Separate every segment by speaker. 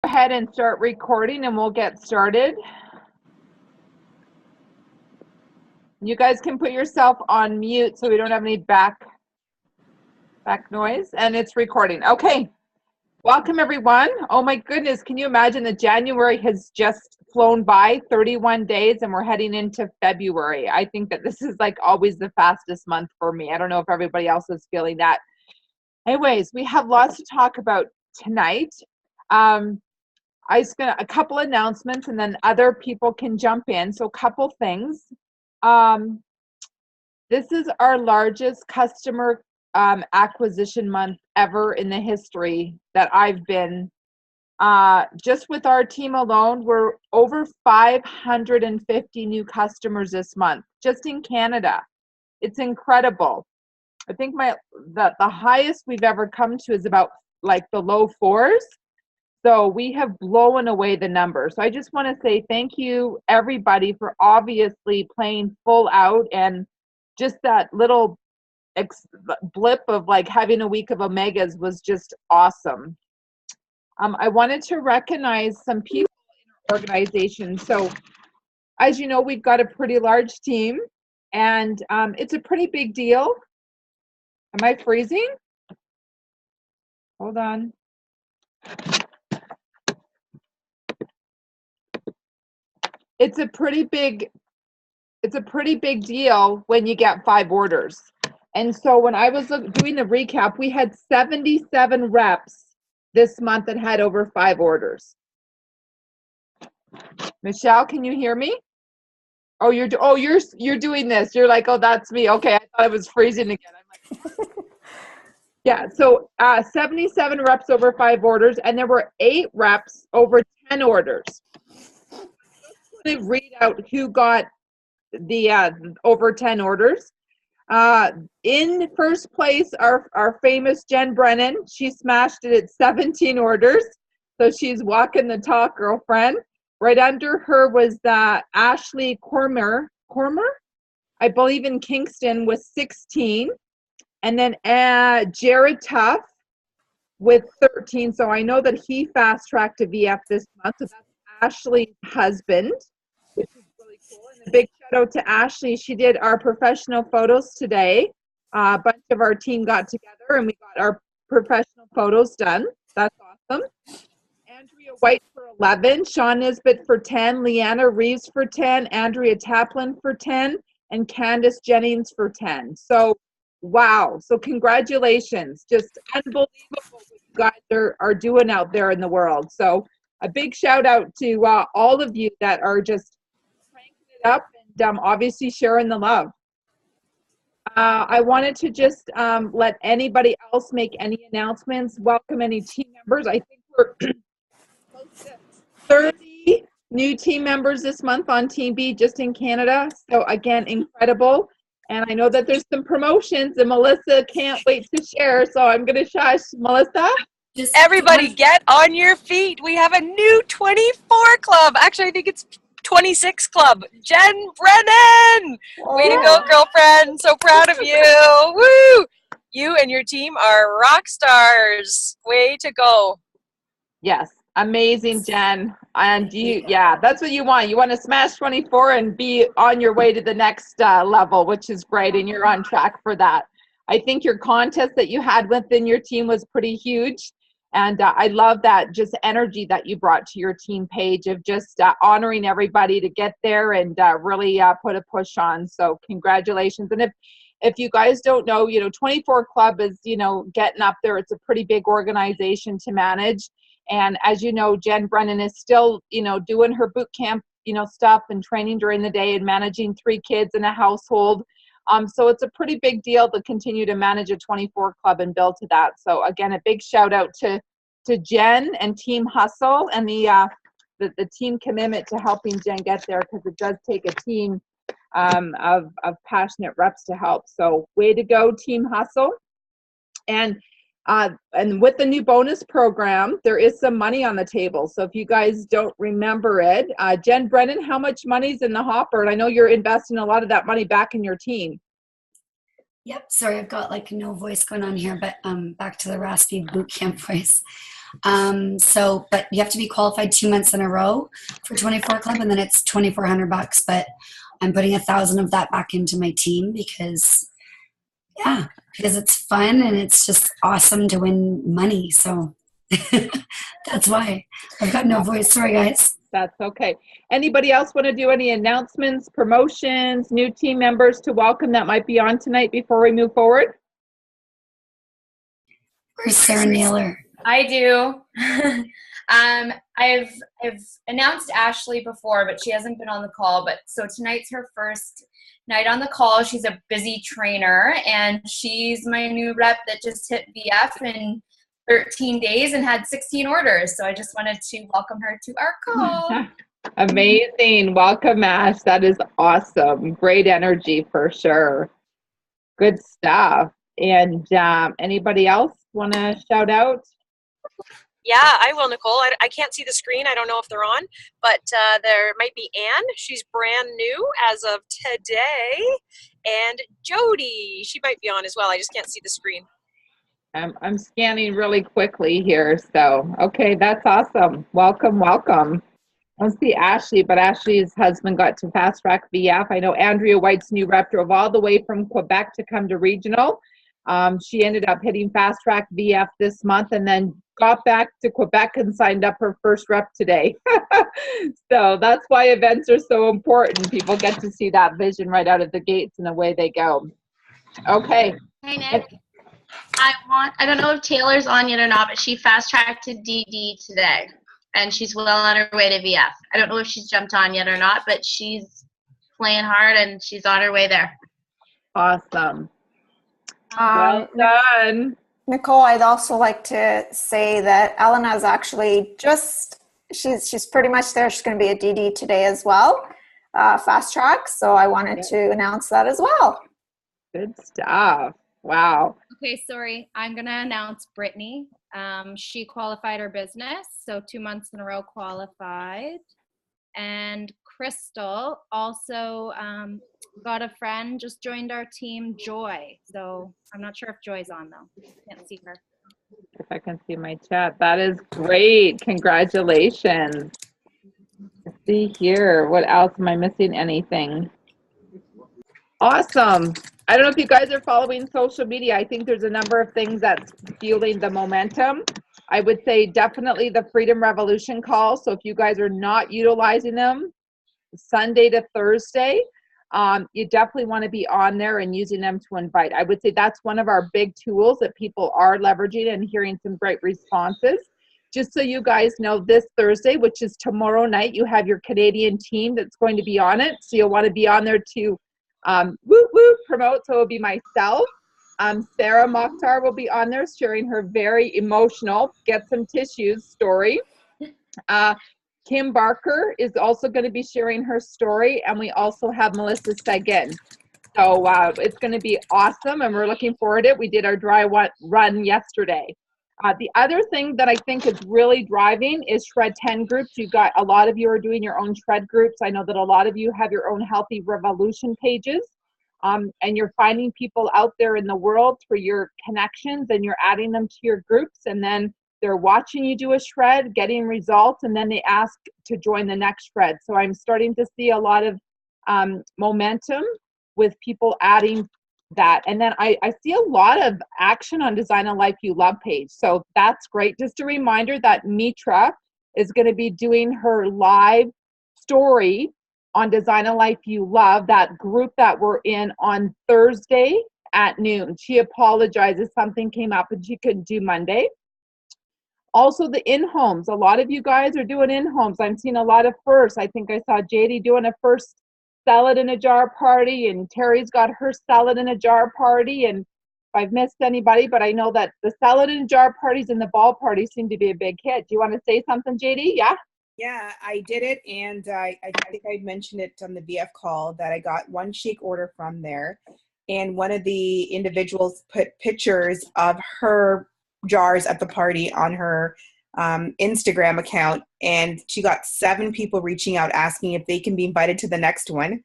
Speaker 1: ahead and start recording and we'll get started. You guys can put yourself on mute so we don't have any back noise, and it's recording. Okay, welcome everyone. Oh my goodness, can you imagine that January has just flown by, 31 days, and we're heading into February. I think that this is like always the fastest month for me. I don't know if everybody else is feeling that. Anyways, we have lots to talk about tonight. I spent a couple announcements and then other people can jump in. So a couple things. This is our largest customer acquisition month ever in the history that I've been. Just with our team alone, we're over 550 new customers this month, just in Canada. It's incredible. I think the highest we've ever come to is about like the low fours. So we have blown away the numbers. So I just want to say thank you, everybody, for obviously playing full out, and just that little blip of like having a week of Omegas was just awesome. I wanted to recognize some people in our organization. So as you know, we've got a pretty large team, and it's a pretty big deal. Am I freezing? Hold on. It's a pretty big deal when you get 5 orders. And so when I was doing the recap, we had 77 reps this month that had over 5 orders. Michelle, can you hear me? Oh, you're doing this. You're like, oh, that's me. Okay, I thought I was freezing again. I'm like, yeah. So 77 reps over 5 orders, and there were 8 reps over 10 orders. I'm going to read out who got the over 10 orders. In first place, our famous Jen Brennan. She smashed it at 17 orders, so she's walking the talk, girlfriend. Right under her was Ashley Cormer, I believe, in Kingston, with 16, and then Jared Tuff with 13. So I know that he fast tracked to VF this month. So that's Ashley's husband, which is really cool. And a big shout out to Ashley. She did our professional photos today. A bunch of our team got together and we got our professional photos done. That's awesome. Andrea White for 11, Sean Nisbet for 10, Leanna Reeves for 10, Andrea Taplin for 10, and Candace Jennings for 10. So, wow. So congratulations. Just unbelievable what you guys are doing out there in the world. So a big shout out to all of you that are just cranking it up and obviously sharing the love. I wanted to just let anybody else make any announcements, welcome any team members. I think we're close to 30 new team members this month on Team B just in Canada. So again, incredible. And I know that there's some promotions and Melissa can't wait to share. So I'm going to shush Melissa.
Speaker 2: Everybody get on your feet. We have a new 24 club. Actually, I think it's 26 club. Jen Brennan. Way to go, girlfriend. So proud of you. Woo! You and your team are rock stars. Way to go.
Speaker 1: Yes. Amazing, Jen. And that's what you want. You want to smash 24 and be on your way to the next level, which is great. And you're on track for that. I think your contest that you had within your team was pretty huge. And I love that just energy that you brought to your team page of just honoring everybody to get there and really put a push on. So congratulations. And if you guys don't know, 24 Club is, getting up there. It's a pretty big organization to manage. And as you know, Jen Brennan is still, doing her boot camp, stuff and training during the day and managing 3 kids in a household. So it's a pretty big deal to continue to manage a 24 club and build to that. So again, a big shout out to Jen and Team Hustle and the team commitment to helping Jen get there, because it does take a team of passionate reps to help. So way to go, Team Hustle. And with the new bonus program, there is some money on the table. So if you guys don't remember it, Jen Brennan, how much money's in the hopper? And I know you're investing a lot of that money back in your team.
Speaker 3: Yep. Sorry, I've got like no voice going on here, but back to the raspy boot camp voice. But you have to be qualified 2 months in a row for 24 Club, and then it's $2,400. But I'm putting 1,000 of that back into my team because it's fun and it's just awesome to win money. So that's why I've got no voice. Sorry, guys.
Speaker 1: That's okay. Anybody else want to do any announcements, promotions, new team members to welcome that might be on tonight before we move forward?
Speaker 3: Where's Sarah Naylor?
Speaker 4: I do. I've announced Ashley before, but she hasn't been on the call. But so tonight's her first night on the call. She's a busy trainer, and she's my new rep that just hit VF in 13 days and had 16 orders. So I just wanted to welcome her to our call.
Speaker 1: Amazing. Welcome, Ash. That is awesome. Great energy for sure. Good stuff. And anybody else want to shout out?
Speaker 2: Yeah, I will, Nicole. I can't see the screen. I don't know if they're on, but there might be Anne. She's brand new as of today. And Jody, she might be on as well. I just can't see the screen.
Speaker 1: I'm scanning really quickly here. So, okay, that's awesome. Welcome, welcome. I don't see Ashley, but Ashley's husband got to Fast Track VF. I know Andrea White's new rep drove all the way from Quebec to come to regional. She ended up hitting Fast Track VF this month and then got back to Quebec and signed up her first rep today. So that's why events are so important. People get to see that vision right out of the gates and away they go. Okay.
Speaker 5: Hey, Nick. I don't know if Taylor's on yet or not, but she fast tracked to DD today, and she's well on her way to VF. I don't know if she's jumped on yet or not, but she's playing hard and she's on her way there.
Speaker 1: Awesome. Well done.
Speaker 6: Nicole, I'd also like to say that Elena's actually she's pretty much there. She's going to be a DD today as well, fast track. So I wanted to announce that as well.
Speaker 1: Good stuff. Wow.
Speaker 7: Okay, sorry. I'm going to announce Brittany. She qualified her business, so 2 months in a row qualified. And Crystal also got a friend, just joined our team, Joy. So I'm not sure if Joy's on, though. Can't see her.
Speaker 1: If I can see my chat. That is great. Congratulations. Let's see here. What else? Am I missing anything? Awesome. I don't know if you guys are following social media. I think there's a number of things that's fueling the momentum. I would say definitely the Freedom Revolution calls. So if you guys are not utilizing them Sunday to Thursday, you definitely want to be on there and using them to invite. I would say that's one of our big tools that people are leveraging and hearing some great responses. Just so you guys know, this Thursday, which is tomorrow night, you have your Canadian team that's going to be on it. So you'll want to be on there to promote. So it'll be myself. Sarah Mokhtar will be on there sharing her very emotional get some tissues story. Kim Barker is also going to be sharing her story, and we also have Melissa Seguin. So it's going to be awesome, and we're looking forward to it. We did our dry run yesterday. The other thing that I think is really driving is Shred 10 groups. You've got a lot of you are doing your own Shred groups. I know that a lot of you have your own Healthy Revolution pages, and you're finding people out there in the world for your connections, and you're adding them to your groups, and then they're watching you do a shred, getting results, and then they ask to join the next shred. So I'm starting to see a lot of momentum with people adding that. And then I see a lot of action on Design a Life You Love page. So that's great. Just a reminder that Mitra is going to be doing her live story on Design a Life You Love, that group that we're in, on Thursday at noon. She apologizes. Something came up and she couldn't do Monday. Also, the in-homes. A lot of you guys are doing in-homes. I'm seeing a lot of firsts. I think I saw JD doing a first salad in a jar party, and Terry's got her salad in a jar party. And if I've missed anybody, but I know that the salad in a jar parties and the ball parties seem to be a big hit. Do you want to say something, JD? Yeah?
Speaker 8: Yeah, I did it, and I think I mentioned it on the VF call that I got one shake order from there, and one of the individuals put pictures of her jars at the party on her Instagram account, and she got 7 people reaching out asking if they can be invited to the next one.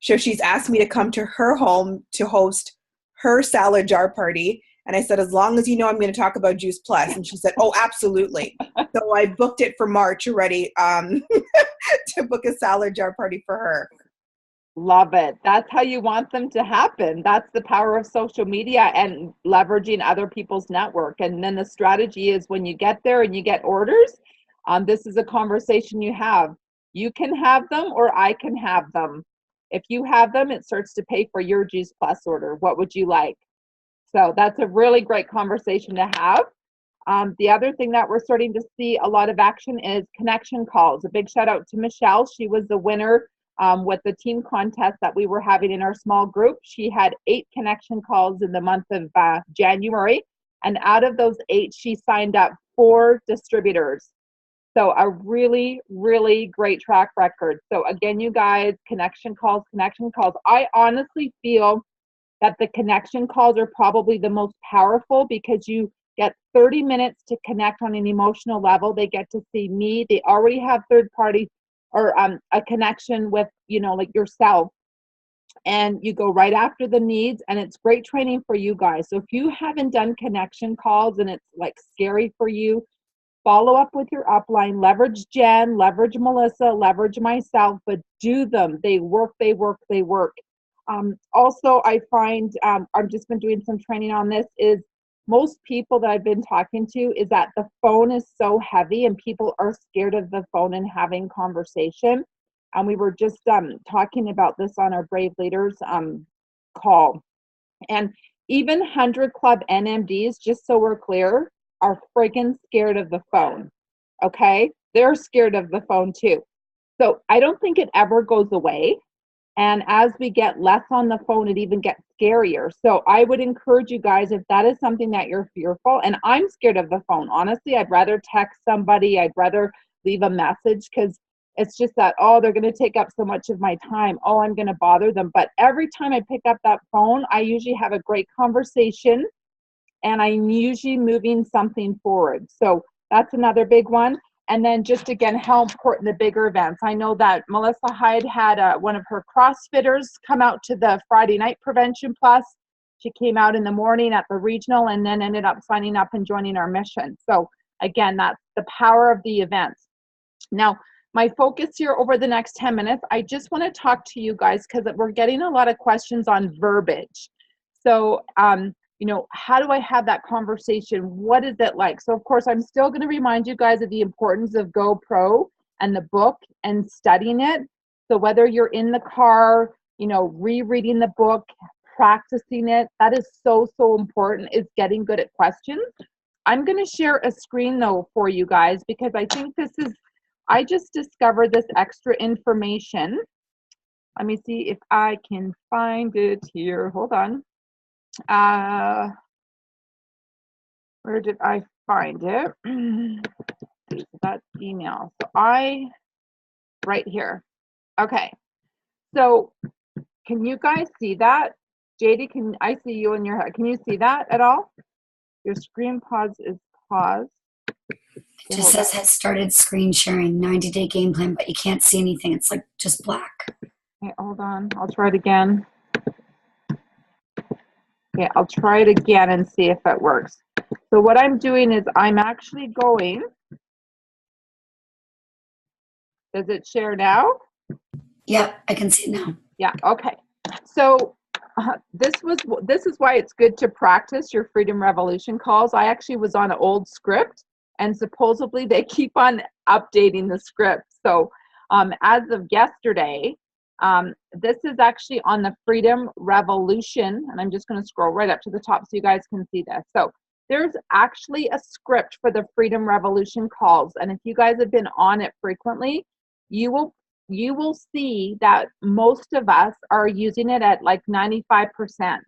Speaker 8: So she's asked me to come to her home to host her salad jar party, And I said, as long as you know I'm going to talk about Juice Plus. And she said, oh, absolutely. So I booked it for March already to book a salad jar party for her.
Speaker 1: Love it. That's how you want them to happen. That's the power of social media and leveraging other people's network. And then the strategy is when you get there and you get orders, this is a conversation you have. You can have them or I can have them. If you have them, it starts to pay for your Juice Plus order. What would you like? So that's a really great conversation to have. The other thing that we're starting to see a lot of action is connection calls. A big shout out to Michelle. She was the winner with the team contest that we were having in our small group. She had 8 connection calls in the month of January. And out of those 8, she signed up 4 distributors. So a really, really great track record. So again, you guys, connection calls. I honestly feel that the connection calls are probably the most powerful because you get 30 minutes to connect on an emotional level. They get to see me. They already have third party or a connection with, like yourself. And you go right after the needs, and it's great training for you guys. So if you haven't done connection calls and it's like scary for you, follow up with your upline, leverage Jen, leverage Melissa, leverage myself, but do them. They work. Also, I find, I've just been doing some training on this, is most people that I've been talking to is that the phone is so heavy and people are scared of the phone and having conversation. And we were just talking about this on our Brave Leaders call. And even 100 Club NMDs, just so we're clear, are friggin' scared of the phone. Okay? They're scared of the phone too. So I don't think it ever goes away. And as we get less on the phone, it even gets scarier. So I would encourage you guys, if that is something that you're fearful, and I'm scared of the phone, honestly, I'd rather text somebody, I'd rather leave a message, because it's just that, oh, they're going to take up so much of my time. Oh, I'm going to bother them. But every time I pick up that phone, I usually have a great conversation and I'm usually moving something forward. So that's another big one. And then just again, how important the bigger events. I know that Melissa Hyde had one of her CrossFitters come out to the Friday Night Prevention Plus. She came out in the morning at the regional and then ended up signing up and joining our mission. So again, that's the power of the events. Now, my focus here over the next 10 minutes, I just want to talk to you guys because we're getting a lot of questions on verbiage. So, how do I have that conversation? What is it like? So, of course, I'm still going to remind you guys of the importance of GoPro and the book and studying it. So whether you're in the car, rereading the book, practicing it, that is so, so important, is getting good at questions. I'm going to share a screen, though, for you guys because I think I just discovered this extra information. Let me see if I can find it here. Hold on. Where did I find it? So that's email. So right here. Okay. So can you guys see that? JD, I see you in your head. Can you see that at all? Your screen pause is paused.
Speaker 3: It just says has started screen sharing, 90-day game plan, but you can't see anything. It's like just black.
Speaker 1: Okay, hold on. I'll try it again. Okay, I'll try it again and see if it works. So what I'm doing is I'm actually going. Does it share now?
Speaker 3: Yep, I can see it now.
Speaker 1: Yeah, okay. So this is why it's good to practice your Freedom Revolution calls. I actually was on an old script, and supposedly they keep on updating the script. So as of yesterday, this is actually on the Freedom Revolution, and I'm just going to scroll right up to the top so you guys can see this. So there's actually a script for the Freedom Revolution calls, and if you guys have been on it frequently, you will see that most of us are using it at like 95%.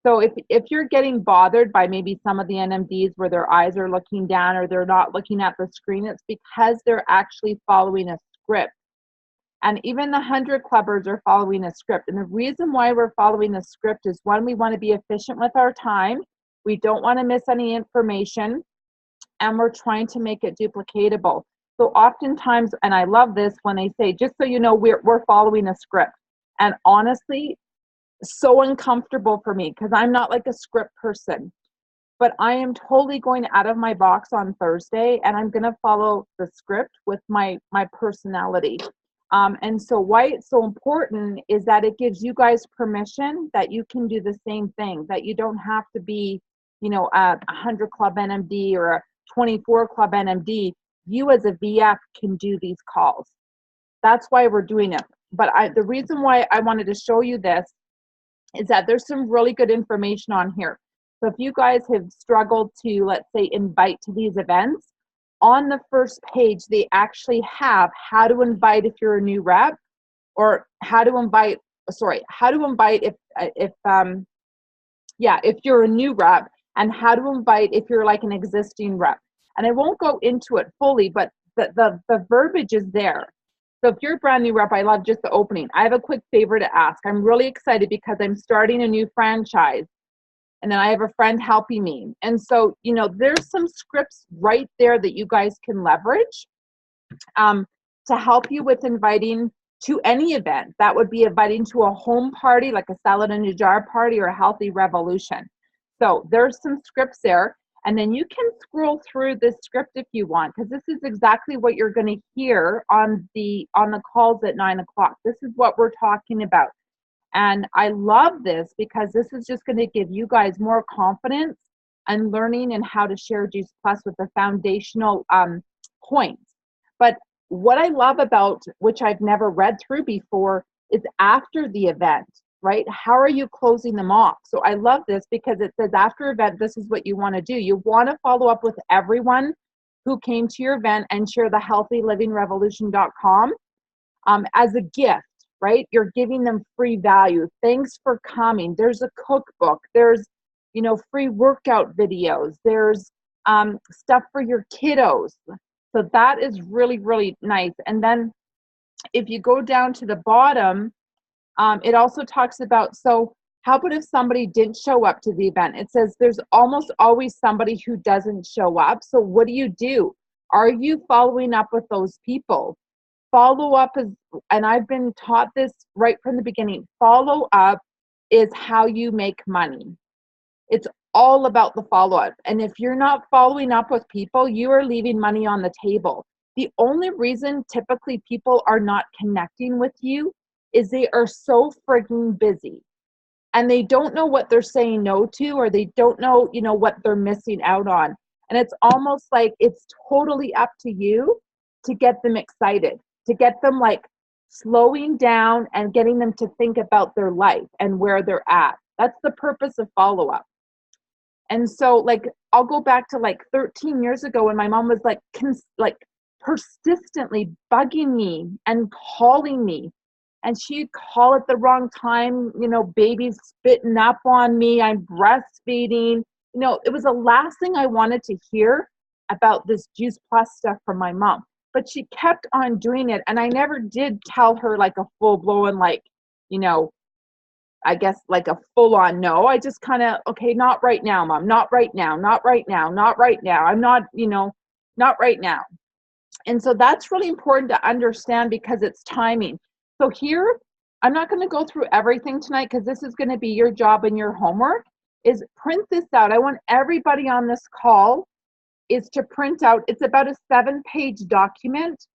Speaker 1: So if you're getting bothered by maybe some of the NMDs where their eyes are looking down or they're not looking at the screen, it's because they're actually following a script. And even the 100 Clubbers are following a script. And the reason why we're following the script is, one, we want to be efficient with our time. We don't want to miss any information. And we're trying to make it duplicatable. So oftentimes, and I love this when they say, just so you know, we're following a script. And honestly, so uncomfortable for me because I'm not like a script person. but I am totally going out of my box on Thursday, and I'm going to follow the script with my personality. And so why it's so important is that it gives you guys permission that you can do the same thing, that you don't have to be, you know, a 100 club NMD or a 24 club NMD. You as a VF can do these calls. That's why we're doing it. But the reason why I wanted to show you this is that there's some really good information on here. So if you guys have struggled to, let's say, invite to these events, on the first page, they actually have how to invite if you're a new rep, or how to invite if you're a new rep, and how to invite if you're like an existing rep. And I won't go into it fully, but the verbiage is there. So if you're a brand new rep, I love just the opening. I have a quick favor to ask. I'm really excited because I'm starting a new franchise, and then I have a friend helping me. And so, you know, there's some scripts right there that you guys can leverage to help you with inviting to any event. That would be inviting to a home party, like a salad in a jar party or a healthy revolution. So there's some scripts there. And then you can scroll through this script if you want, because this is exactly what you're going to hear on the calls at 9 o'clock. This is what we're talking about. And I love this because this is just going to give you guys more confidence and learning and how to share Juice Plus with the foundational points. But what I love about, which I've never read through before, is after the event, right? How are you closing them off? So I love this because it says after event, this is what you want to do. You want to follow up with everyone who came to your event and share the healthylivingrevolution.com as a gift. Right? You're giving them free value. Thanks for coming. There's a cookbook. There's, you know, free workout videos. There's stuff for your kiddos. So that is really, really nice. And then if you go down to the bottom, it also talks about, so how about if somebody didn't show up to the event? It says there's almost always somebody who doesn't show up. So what do? Are you following up with those people? Follow up is, and I've been taught this right from the beginning, follow up is how you make money. It's all about the follow-up. And if you're not following up with people, you are leaving money on the table. The only reason typically people are not connecting with you is they are so frigging busy. And they don't know what they're saying no to, or they don't know, you know, what they're missing out on. And it's almost like it's totally up to you to get them excited, to get them like slowing down and getting them to think about their life and where they're at. That's the purpose of follow-up. And so like, I'll go back to like 13 years ago when my mom was like, persistently bugging me and calling me. And she'd call at the wrong time, you know, baby's spitting up on me, I'm breastfeeding. You know, it was the last thing I wanted to hear about this Juice Plus stuff from my mom. But she kept on doing it. And I never did tell her like a full-blown, like, you know, I guess like a full-on no. I just kind of, okay, not right now, Mom. Not right now. Not right now. Not right now. I'm not, you know, not right now. And so that's really important to understand because it's timing. So here, I'm not going to go through everything tonight because this is going to be your job and your homework, is print this out. I want everybody on this call is to print out, it's about a 7-page document.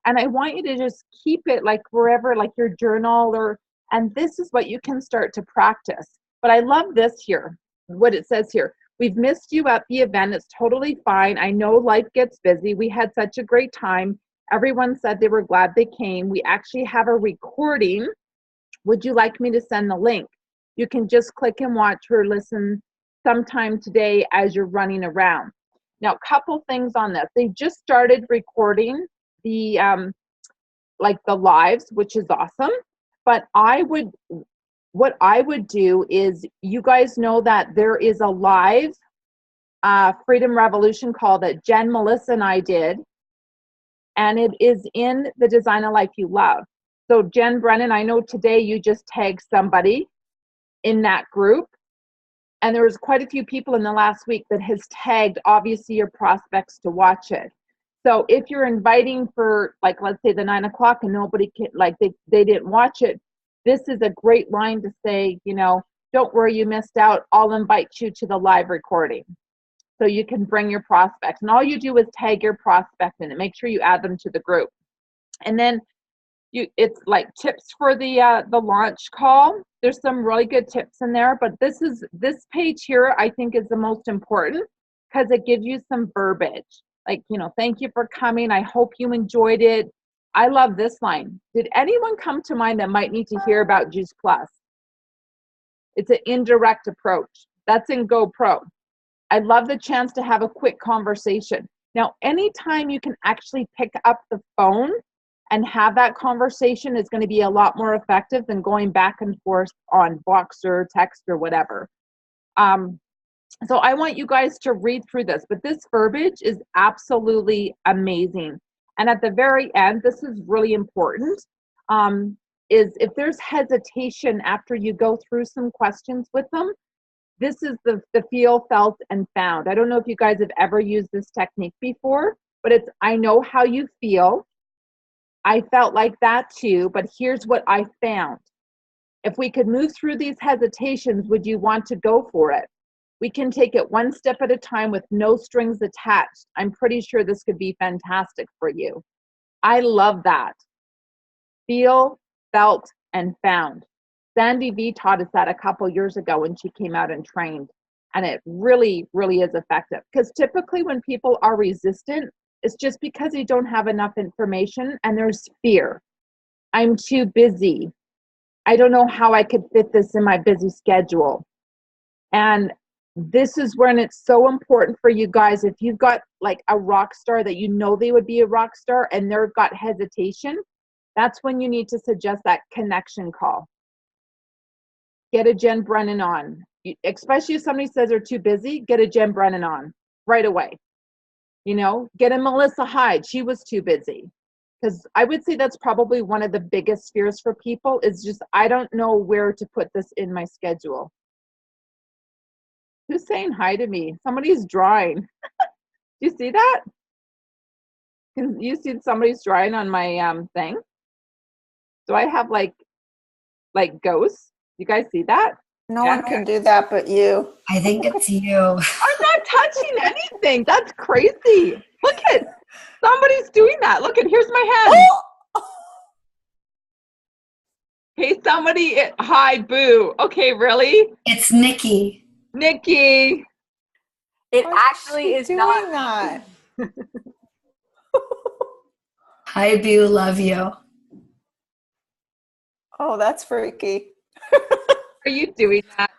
Speaker 1: And I want you to just keep it like wherever, like your journal, or, and this is what you can start to practice. But I love this here, what it says here. We've missed you at the event. It's totally fine. I know life gets busy. We had such a great time. Everyone said they were glad they came. We actually have a recording. Would you like me to send the link? You can just click and watch or listen sometime today as you're running around. Now, a couple things on this. They just started recording the like the lives, which is awesome. But what I would do is, you guys know that there is a live Freedom Revolution call that Jen, Melissa, and I did. And it is in the Design a Life You Love. So Jen Brennan, I know today you just tagged somebody in that group. And there was quite a few people in the last week that has tagged, obviously, your prospects to watch it. So if you're inviting for, like, let's say the 9 o'clock and nobody can, like, they didn't watch it, this is a great line to say, you know, don't worry, you missed out. I'll invite you to the live recording. So you can bring your prospects. And all you do is tag your prospect in it. Make sure you add them to the group. And then it's like tips for the launch call. There's some really good tips in there, but this page here I think is the most important because it gives you some verbiage. Like, thank you for coming. I hope you enjoyed it. I love this line. Did anyone come to mind that might need to hear about Juice Plus? It's an indirect approach. That's in GoPro. I love the chance to have a quick conversation. Now, anytime you can actually pick up the phone and have that conversation is going to be a lot more effective than going back and forth on Voxer, text, or whatever. So I want you guys to read through this, but this verbiage is absolutely amazing. And at the very end, this is really important, is if there's hesitation after you go through some questions with them, this is the feel, felt, and found. I don't know if you guys have ever used this technique before, but it's, I know how you feel. I felt like that too, but here's what I found. If we could move through these hesitations, would you want to go for it? We can take it one step at a time with no strings attached. I'm pretty sure this could be fantastic for you. I love that. Feel, felt, and found. Sandy V taught us that a couple years ago when she came out and trained. And it really, really is effective. Because typically when people are resistant, it's just because they don't have enough information and there's fear. I'm too busy. I don't know how I could fit this in my busy schedule. And this is when it's so important for you guys. If you've got like a rock star that you know they would be a rock star and they've got hesitation, that's when you need to suggest that connection call. Get a Jen Brennan on. Especially if somebody says they're too busy, get a Jen Brennan on right away. Get a Melissa Hyde. She was too busy. Because I would say that's probably one of the biggest fears for people is just, I don't know where to put this in my schedule. Who's saying hi to me? Somebody's drawing. Do you see that? Can you see somebody's drawing on my thing? Do I have like ghosts? You guys see that?
Speaker 6: No one can do that but you.
Speaker 3: I think it's you.
Speaker 1: I'm not touching anything. That's crazy. Look at somebody's doing that. Look at here's my hand. Hey, somebody. Hi, boo. Okay, really?
Speaker 3: It's Nikki.
Speaker 1: Nikki.
Speaker 9: It actually is
Speaker 6: doing
Speaker 9: not
Speaker 6: that.
Speaker 3: Hi, Boo. Love you.
Speaker 6: Oh, that's freaky.
Speaker 1: Are you doing that?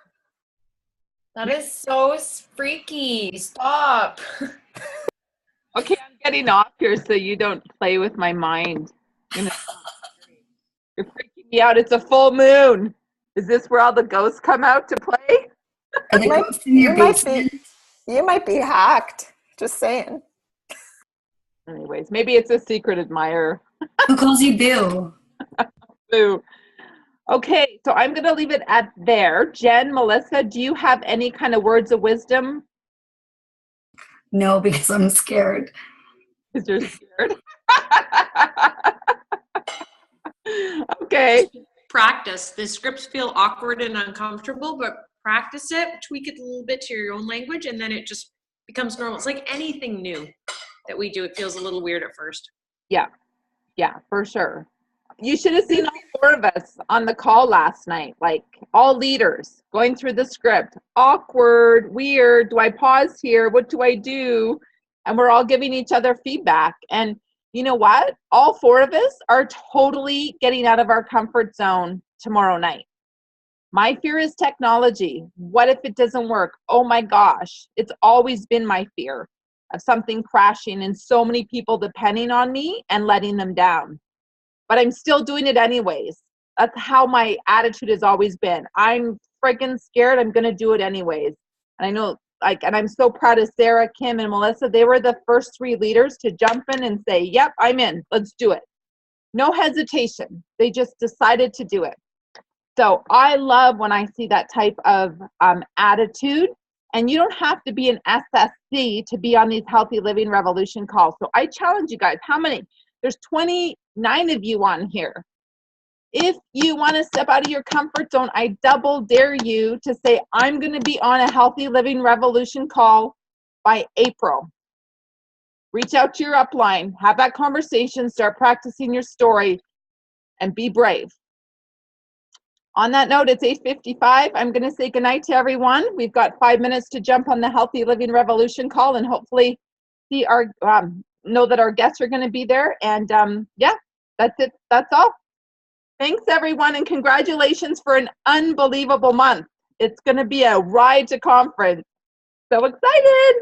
Speaker 9: That is so freaky. Stop.
Speaker 1: Okay, I'm getting off here so you don't play with my mind. You're freaking me out. It's a full moon. Is this where all the ghosts come out to play?
Speaker 3: Are the ghosts in your basement?
Speaker 6: You might be hacked. Just saying.
Speaker 1: Anyways, maybe it's a secret admirer.
Speaker 3: Who calls you Boo?
Speaker 1: Boo. Okay, so I'm going to leave it at there. Jen, Melissa, do you have any kind of words of wisdom?
Speaker 3: No, because I'm scared.
Speaker 1: Because you're scared? Okay.
Speaker 10: Practice. The scripts feel awkward and uncomfortable, but practice it, tweak it a little bit to your own language, and then it just becomes normal. It's like anything new that we do. It feels a little weird at first.
Speaker 1: Yeah, for sure. You should have seen all four of us on the call last night, like all leaders going through the script. Awkward, weird. Do I pause here? What do I do? And we're all giving each other feedback. And you know what? All four of us are totally getting out of our comfort zone tomorrow night. My fear is technology. What if it doesn't work? Oh my gosh. It's always been my fear of something crashing and so many people depending on me and letting them down. But I'm still doing it anyways. That's how my attitude has always been. I'm freaking scared. I'm going to do it anyways. And I know, and I'm so proud of Sarah, Kim, and Melissa. They were the first 3 leaders to jump in and say, yep, I'm in. Let's do it. No hesitation. They just decided to do it. So I love when I see that type of attitude. And you don't have to be an SSC to be on these Healthy Living Revolution calls. So I challenge you guys. How many? There's 29 of you on here. If you want to step out of your comfort zone, I double dare you to say, I'm going to be on a Healthy Living Revolution call by April. Reach out to your upline, have that conversation, start practicing your story, and be brave. On that note, it's 8:55. I'm going to say goodnight to everyone. We've got 5 minutes to jump on the Healthy Living Revolution call and hopefully see our know that our guests are going to be there. And yeah, that's it. That's all. Thanks, everyone, and congratulations for an unbelievable month. It's going to be a ride to conference. So excited.